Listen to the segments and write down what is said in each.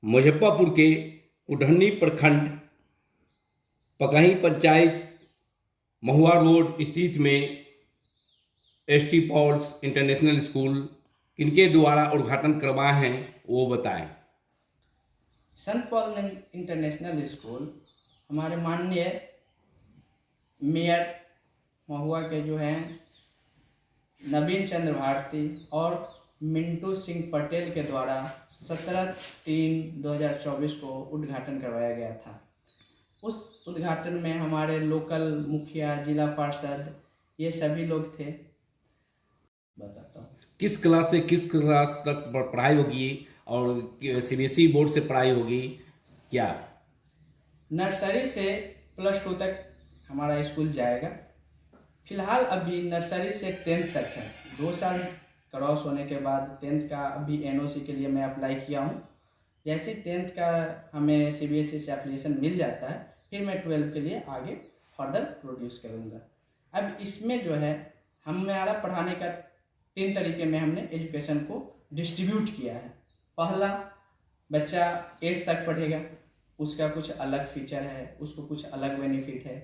मुजफ्फरपुर के कुढ़नी प्रखंड पकही पंचायत महुआ रोड स्थित में एसटी पॉल्स इंटरनेशनल स्कूल किनके द्वारा उद्घाटन करवाए हैं वो बताएं। संत पॉल इंटरनेशनल स्कूल हमारे माननीय मेयर महुआ के जो हैं नवीन चंद्र भारती और मिंटू सिंह पटेल के द्वारा 17/3/2024 को उद्घाटन करवाया गया था। उस उद्घाटन में हमारे लोकल मुखिया, जिला पार्षद, ये सभी लोग थे। बताता हूँ किस क्लास से किस क्लास तक पढ़ाई होगी और सीबीएसई बोर्ड से पढ़ाई होगी क्या? नर्सरी से +2 तक हमारा स्कूल जाएगा। फिलहाल अभी नर्सरी से 10th तक है। 2 साल क्रॉस होने के बाद 10th का अभी एनओसी के लिए मैं अप्लाई किया हूँ। जैसे 10th का हमें सीबीएसई से एप्लीकेशन मिल जाता है, फिर मैं 12th के लिए आगे फर्दर प्रोड्यूस करूँगा। अब इसमें जो है हमारा पढ़ाने का 3 तरीके में हमने एजुकेशन को डिस्ट्रीब्यूट किया है। पहला, बच्चा 8th तक पढ़ेगा, उसका कुछ अलग फीचर है, उसको कुछ अलग बेनिफिट है।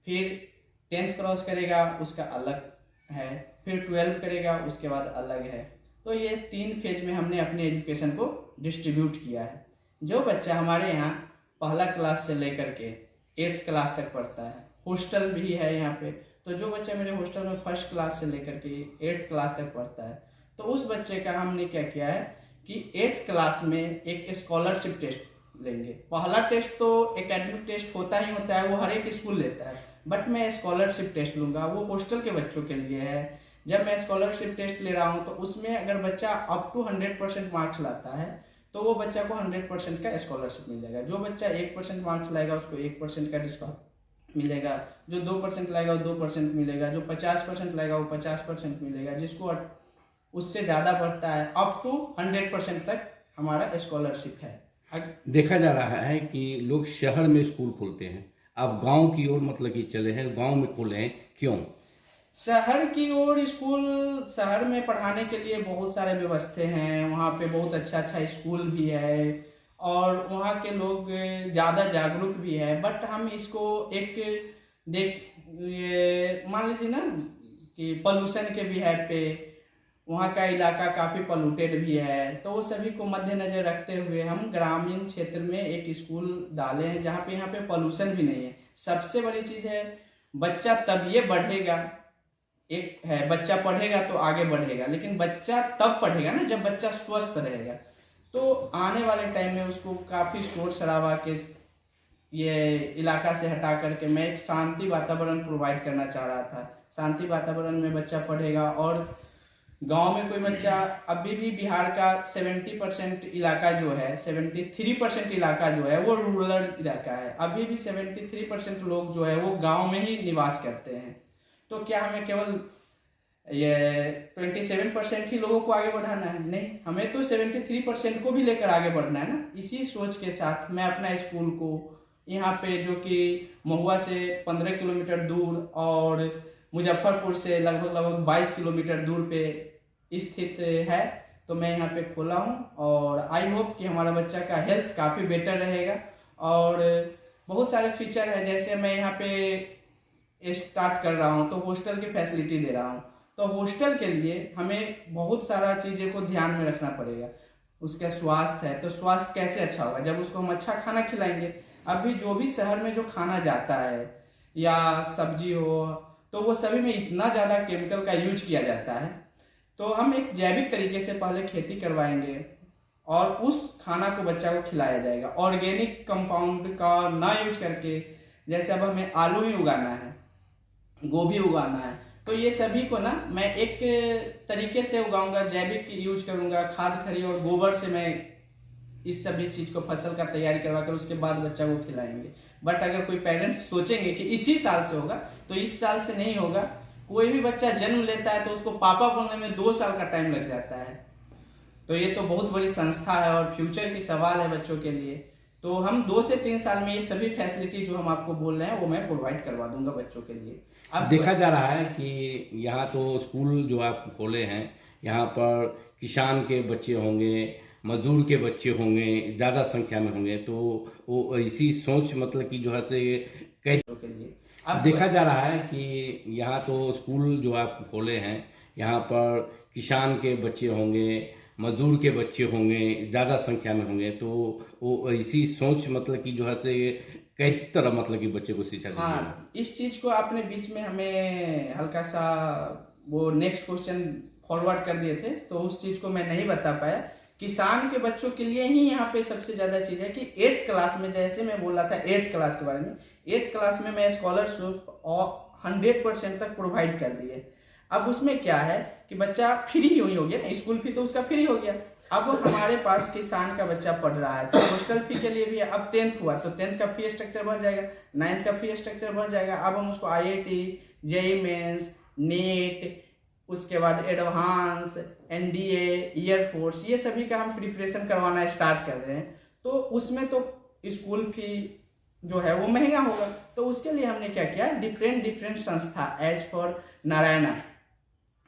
फिर 10th क्रॉस करेगा, उसका अलग है। फिर 12th करेगा, उसके बाद अलग है। तो ये 3 फेज में हमने अपने एजुकेशन को डिस्ट्रीब्यूट किया है। जो बच्चा हमारे यहाँ पहला क्लास से लेकर के 8th क्लास तक पढ़ता है, हॉस्टल भी है यहाँ पे, तो जो बच्चा मेरे हॉस्टल में 1st क्लास से लेकर के 8th क्लास तक पढ़ता है, तो उस बच्चे का हमने क्या किया है कि 8th क्लास में एक स्कॉलरशिप टेस्ट लेंगे। पहला टेस्ट तो एकेडमिक टेस्ट होता ही होता है, वो हर एक स्कूल लेता है, बट मैं स्कॉलरशिप टेस्ट लूँगा, वो हॉस्टल के बच्चों के लिए है। जब मैं स्कॉलरशिप टेस्ट ले रहा हूँ तो उसमें अगर बच्चा अप टू 100% मार्क्स लाता है तो वो बच्चा को 100% का स्कॉलरशिप मिल जाएगा। जो बच्चा 1% मार्क्स लाएगा उसको 1% का डिस्काउंट मिलेगा, जो 2% लाएगा वो 2% मिलेगा, जो 50% लाएगा वो 50% मिलेगा, जिसको उससे ज़्यादा बढ़ता है अप टू 100% तक हमारा स्कॉलरशिप है। देखा जा रहा है कि लोग शहर में स्कूल खोलते हैं, अब गांव की ओर मतलब कि चले हैं, गांव में खोले हैं, क्यों? शहर की ओर स्कूल, शहर में पढ़ाने के लिए बहुत सारे व्यवस्था हैं, वहाँ पे बहुत अच्छा स्कूल भी है और वहाँ के लोग ज़्यादा जागरूक भी है। बट हम इसको एक मान लीजिए ना कि पोल्यूशन के भी है पे, वहाँ का इलाका काफ़ी पोल्यूटेड भी है, तो वो सभी को मद्देनज़र रखते हुए हम ग्रामीण क्षेत्र में एक स्कूल डाले हैं जहाँ पे यहाँ पे पोल्यूशन भी नहीं है। सबसे बड़ी चीज़ है, बच्चा तब ये बढ़ेगा, एक है बच्चा पढ़ेगा तो आगे बढ़ेगा, लेकिन बच्चा तब पढ़ेगा ना जब बच्चा स्वस्थ रहेगा। तो आने वाले टाइम में उसको काफ़ी शोर शराबा के ये इलाका से हटा करके मैं एक शांति वातावरण प्रोवाइड करना चाह रहा था। शांति वातावरण में बच्चा पढ़ेगा और गांव में कोई बच्चा, अभी भी बिहार का 70% इलाका जो है, 73% इलाका जो है वो रूरल इलाका है। अभी भी 73% लोग जो है वो गांव में ही निवास करते हैं। तो क्या हमें केवल ये 27% ही लोगों को आगे बढ़ाना है? नहीं, हमें तो 73% को भी लेकर आगे बढ़ना है ना। इसी सोच के साथ मैं अपना स्कूल को यहाँ पे, जो कि महुआ से 15 किलोमीटर दूर और मुजफ्फरपुर से लगभग 22 किलोमीटर दूर पे स्थित है, तो मैं यहाँ पे खोला हूँ और आई होप कि हमारा बच्चा का हेल्थ काफ़ी बेटर रहेगा। और बहुत सारे फीचर है, जैसे मैं यहाँ पे स्टार्ट कर रहा हूँ तो हॉस्टल की फैसिलिटी दे रहा हूँ। तो हॉस्टल के लिए हमें बहुत सारा चीज़ें को ध्यान में रखना पड़ेगा। उसका स्वास्थ्य है, तो स्वास्थ्य कैसे अच्छा होगा? जब उसको हम अच्छा खाना खिलाएंगे। अभी जो भी शहर में जो खाना जाता है या सब्जी हो, तो वो सभी में इतना ज़्यादा केमिकल का यूज किया जाता है। तो हम एक जैविक तरीके से पहले खेती करवाएंगे और उस खाना को बच्चा को खिलाया जाएगा, ऑर्गेनिक कंपाउंड का ना यूज करके। जैसे अब हमें आलू ही उगाना है, गोभी उगाना है, तो ये सभी को ना मैं एक तरीके से उगाऊंगा, जैविक यूज करूंगा, खाद खरी और गोबर से मैं इस सभी चीज़ को फसल का तैयारी करवा कर उसके बाद बच्चा को खिलाएंगे। बट अगर कोई पेरेंट्स सोचेंगे कि इसी साल से होगा, तो इस साल से नहीं होगा। कोई भी बच्चा जन्म लेता है तो उसको पापा बोलने में 2 साल का टाइम लग जाता है। तो ये तो बहुत बड़ी संस्था है और फ्यूचर की सवाल है बच्चों के लिए। तो हम 2 से 3 साल में ये सभी फैसिलिटी जो हम आपको बोल रहे हैं वो मैं प्रोवाइड करवा दूंगा बच्चों के लिए। अब देखा जा रहा है कि यहाँ तो स्कूल जो आप खोले हैं, यहाँ पर किसान के बच्चे होंगे मजदूर के बच्चे होंगे, ज़्यादा संख्या में होंगे, तो वो इसी सोच मतलब कि जो है से कैसे के लिए अब देखा जा रहा है कि यहाँ तो स्कूल जो आप खोले हैं, यहाँ पर किसान के बच्चे होंगे, मजदूर के बच्चे होंगे, ज़्यादा संख्या में होंगे, तो वो इसी सोच मतलब कि जो है से किस तरह मतलब कि बच्चे को शिक्षा दीजिएगा। हाँ, इस चीज को आपने बीच में हमें हल्का सा वो नेक्स्ट क्वेश्चन फॉरवर्ड कर दिए थे, तो उस चीज को मैं नहीं बता पाया। किसान के बच्चों के लिए ही यहाँ पे सबसे ज्यादा चीज है कि 8th क्लास में, जैसे मैं बोल रहा था 8th क्लास के बारे में, 8th क्लास में मैं स्कॉलरशिप और 100% तक प्रोवाइड कर दिए। अब उसमें क्या है कि बच्चा फ्री ही हो गया ना, स्कूल फी तो उसका फ्री हो गया। अब हमारे पास किसान का बच्चा पढ़ रहा है तो हॉस्टल फी के लिए भी है। अब 10th हुआ तो 10th का फी स्ट्रक्चर बढ़ जाएगा, 9th का फी स्ट्रक्चर बढ़ जाएगा। अब हम उसको IIT, जेईई मेंस, नीट, उसके बाद एडवांस, NDA, एयरफोर्स, ये सभी का हम प्रिपरेशन करवाना स्टार्ट कर रहे हैं। तो उसमें तो स्कूल फी जो है वो महंगा होगा, तो उसके लिए हमने क्या किया, डिफरेंट संस्था एज फॉर नारायणा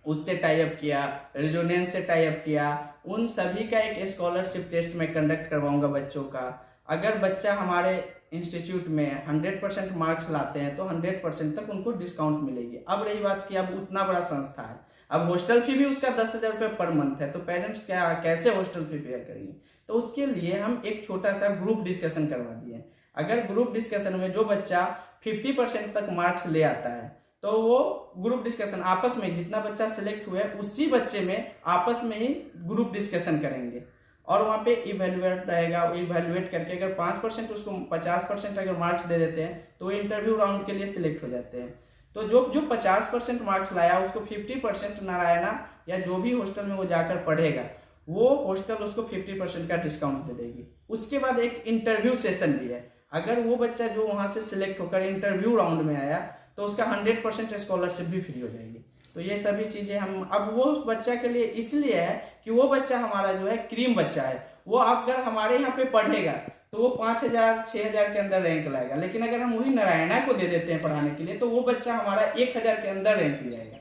उससे टाई अप किया, रेजोनेंस से टाई अप किया। उन सभी का एक स्कॉलरशिप टेस्ट में कंडक्ट करवाऊंगा बच्चों का। अगर बच्चा हमारे इंस्टीट्यूट में 100% मार्क्स लाते हैं तो 100% तक उनको डिस्काउंट मिलेगी। अब रही बात कि अब उतना बड़ा संस्था है, अब हॉस्टल फी भी उसका 10,000 रुपये पर मंथ है, तो पेरेंट्स क्या कैसे हॉस्टल फी पे करेंगे। तो उसके लिए हम एक छोटा सा ग्रुप डिस्कशन करवा दिए। अगर ग्रुप डिस्कशन में जो बच्चा 50% तक मार्क्स ले आता है तो वो ग्रुप डिस्कशन आपस में, जितना बच्चा सिलेक्ट हुआ है उसी बच्चे में आपस में ही ग्रुप डिस्कशन करेंगे। और वहाँ पे इवेल्युएट रहेगा, इवेल्युएट करके अगर 5% उसको 50% अगर मार्क्स दे देते हैं तो इंटरव्यू राउंड के लिए सिलेक्ट हो जाते हैं। तो जो जो 50% मार्क्स लाया उसको 50% नारायणा या जो भी हॉस्टल में वो जाकर पढ़ेगा वो हॉस्टल उसको 50% का डिस्काउंट दे देगी। उसके बाद एक इंटरव्यू सेशन भी है। अगर वो बच्चा जो वहाँ से सिलेक्ट होकर इंटरव्यू राउंड में आया तो उसका 100% स्कॉलरशिप भी फ्री हो जाएगी। तो ये सभी चीजें हम, अब वो उस बच्चा के लिए इसलिए है कि वो बच्चा हमारा जो है क्रीम बच्चा है। वो अगर हमारे यहाँ पे पढ़ेगा तो वो 5,000 6,000 के अंदर रैंक लाएगा, लेकिन अगर हम वही नारायणा को दे देते हैं पढ़ाने के लिए तो वो बच्चा हमारा 1,000 के अंदर रैंक लाएगा।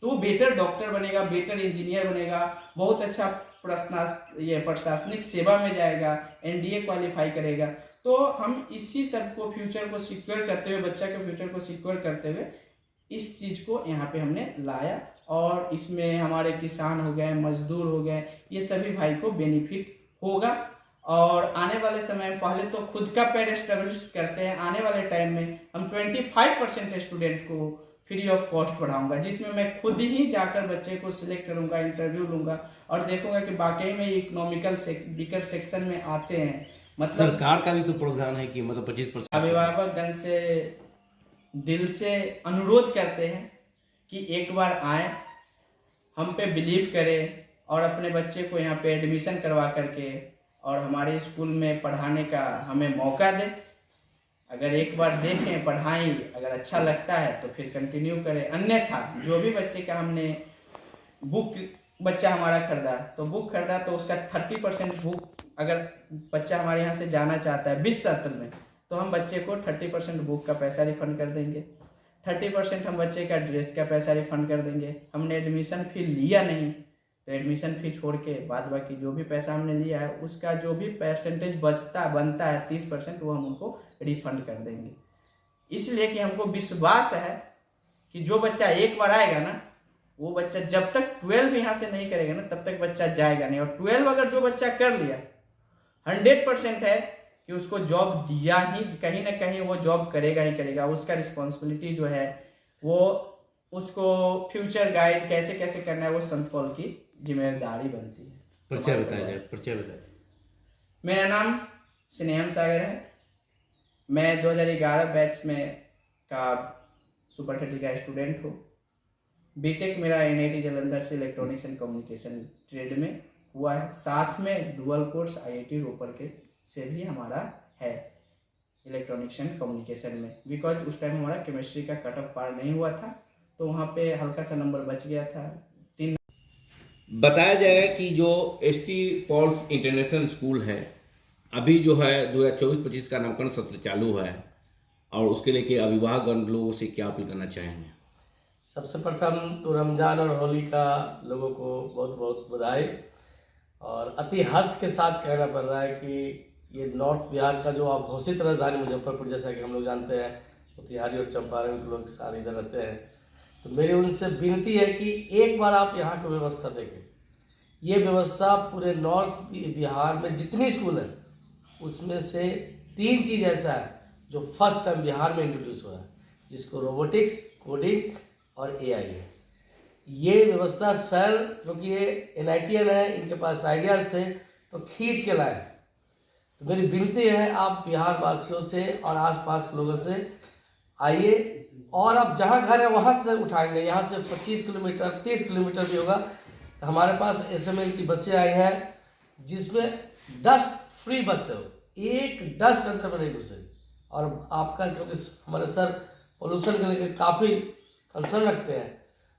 तो वो बेटर डॉक्टर बनेगा, बेटर इंजीनियर बनेगा, बहुत अच्छा प्रशासनिक सेवा में जाएगा, NDA क्वालिफाई करेगा। तो हम इसी सब को, फ्यूचर को सिक्योर करते हुए, बच्चा के फ्यूचर को सिक्योर करते हुए इस चीज को यहाँ पे हमने लाया। और इसमें हमारे किसान हो गए, मजदूर हो गए, ये सभी भाई को बेनिफिट होगा। और आने वाले समय में, पहले तो खुद का पेड एस्टेब्लिश करते हैं, आने वाले टाइम में हम 25% स्टूडेंट को फ्री ऑफ कॉस्ट पढ़ाऊंगा, जिसमें मैं खुद ही जाकर बच्चे को सिलेक्ट करूंगा, इंटरव्यू लूंगा और देखूंगा कि वाकई में इकोनॉमिकल वीकर सेक्शन में आते हैं। मतलब सरकार का भी तो प्रावधान है कि मतलब 25%। अभिभावकगण से दिल से अनुरोध करते हैं कि एक बार आए, हम पे बिलीव करें और अपने बच्चे को यहाँ पे एडमिशन करवा करके और हमारे स्कूल में पढ़ाने का हमें मौका दें। अगर एक बार देखें, पढ़ाई, अगर अच्छा लगता है तो फिर कंटिन्यू करें। अन्यथा जो भी बच्चे का हमने बुक, बच्चा हमारा खरीदा तो बुक खरीदा तो उसका 30% बुक, अगर बच्चा हमारे यहाँ से जाना चाहता है 20 सत्र में, तो हम बच्चे को 30% बुक का पैसा रिफंड कर देंगे, 30% हम बच्चे का ड्रेस का पैसा रिफंड कर देंगे। हमने एडमिशन फी लिया नहीं तो एडमिशन फी छोड़ के बाद बाकी जो भी पैसा हमने लिया है उसका जो भी परसेंटेज बनता है 30%, वो हम उनको रिफंड कर देंगे। इसलिए कि हमको विश्वास है कि जो बच्चा एक बार आएगा ना, वो बच्चा जब तक 12 यहाँ से नहीं करेगा ना तब तक बच्चा जाएगा नहीं। और 12 अगर जो बच्चा कर लिया, 100% है कि उसको जॉब दिया ही, कहीं ना कहीं वो जॉब करेगा ही करेगा। उसका रिस्पॉन्सिबिलिटी जो है वो, उसको फ्यूचर गाइड कैसे कैसे करना है वो संत पॉल की जिम्मेदारी बनती है। परिचय बताया जाए, परिचय बताया। मेरा नाम स्नेहम सागर है। मैं 2011 बैच में का सुपर 30 का स्टूडेंट हूँ। बीटेक मेरा NIT जालंधर से इलेक्ट्रॉनिक्स एंड कम्युनिकेशन ट्रेड में हुआ है। साथ में डुअल कोर्स IIT रोपर के से भी हमारा है इलेक्ट्रॉनिक्स एंड कम्युनिकेशन में, बिकॉज उस टाइम हमारा केमिस्ट्री का कट ऑफ पार नहीं हुआ था तो वहाँ पे हल्का सा नंबर बच गया था। बताया जाएगा कि जो ST पॉल्स इंटरनेशनल स्कूल है, अभी जो है 2024-25 का नामकरण सत्र चालू है, और उसके लिए के अभिभावक लोगों से क्या अपील करना चाहेंगे? सबसे प्रथम तो रमज़ान और होली का लोगों को बहुत बहुत बधाई। और अति हर्ष के साथ कहना पड़ रहा है कि ये नॉर्थ बिहार का जो अघोषित राजधानी मुजफ्फरपुर, जैसा कि हम लोग जानते हैं, मोतिहारी और चंपारण के लोग सारे इधर रहते हैं, तो मेरी उनसे विनती है कि एक बार आप यहाँ की व्यवस्था देखें। ये व्यवस्था पूरे नॉर्थ बिहार में जितनी स्कूल है उसमें से 3 चीज़ ऐसा है जो फर्स्ट टाइम बिहार में इंट्रोड्यूस हुआ है, जिसको रोबोटिक्स, कोडिंग और एआई है। ये व्यवस्था सर, क्योंकि ये NITian है, इनके पास आइडियाज़ थे तो खींच के लाए। तो मेरी विनती है आप बिहार वासियों से और आसपास के लोगों से आइए, और आप जहाँ घर है वहाँ से उठाएंगे। यहाँ से 25 किलोमीटर 30 किलोमीटर भी होगा तो हमारे पास SML की बसें आई हैं, जिसमें डस्ट फ्री बस है, एक डस्ट अंदर में नहीं घुसेगी। और आपका, क्योंकि हमारे सर पोल्यूशन को लेकर काफ़ी कंसर्न रखते हैं,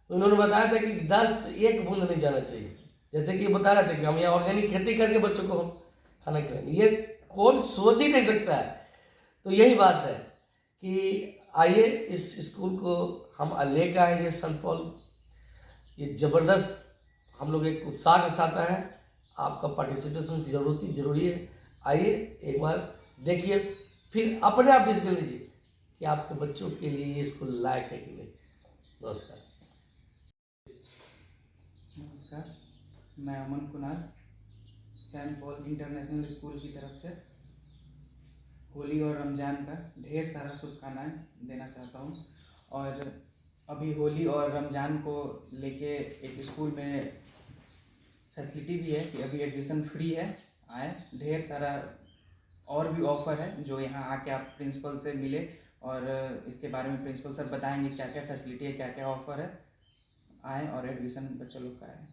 तो उन्होंने बताया था कि डस्ट एक बूंद नहीं जाना चाहिए। जैसे कि बता रहे थे कि हम यहाँ ऑर्गेनिक खेती करके बच्चों को खाना खिलाएंगे, ये कौन सोच ही नहीं सकता है। तो यही बात है कि आइए इस स्कूल को हम लेकर आएंगे सेंट पॉल। ये ज़बरदस्त हम लोग एक उत्साह के साथ आए हैं, आपका पार्टिसिपेशन जरूरी है। आइए एक बार देखिए, फिर अपने आप डिसीजन लीजिए कि आपके बच्चों के लिए ये स्कूल लायक है कि नहीं। नमस्कार। नमस्कार, मैं Aman Kunal Saint Paul International School की तरफ से होली और रमज़ान का ढेर सारा शुभकामनाएं देना चाहता हूं। और अभी होली और रमज़ान को लेके एक स्कूल में फैसिलिटी भी है कि अभी एडमिशन फ्री है, आए। ढेर सारा और भी ऑफ़र है जो यहाँ आके आप प्रिंसिपल से मिले और इसके बारे में प्रिंसिपल सर बताएंगे क्या क्या फैसिलिटी है, क्या क्या ऑफ़र है। आएँ और एडमिशन बच्चों लोग का है।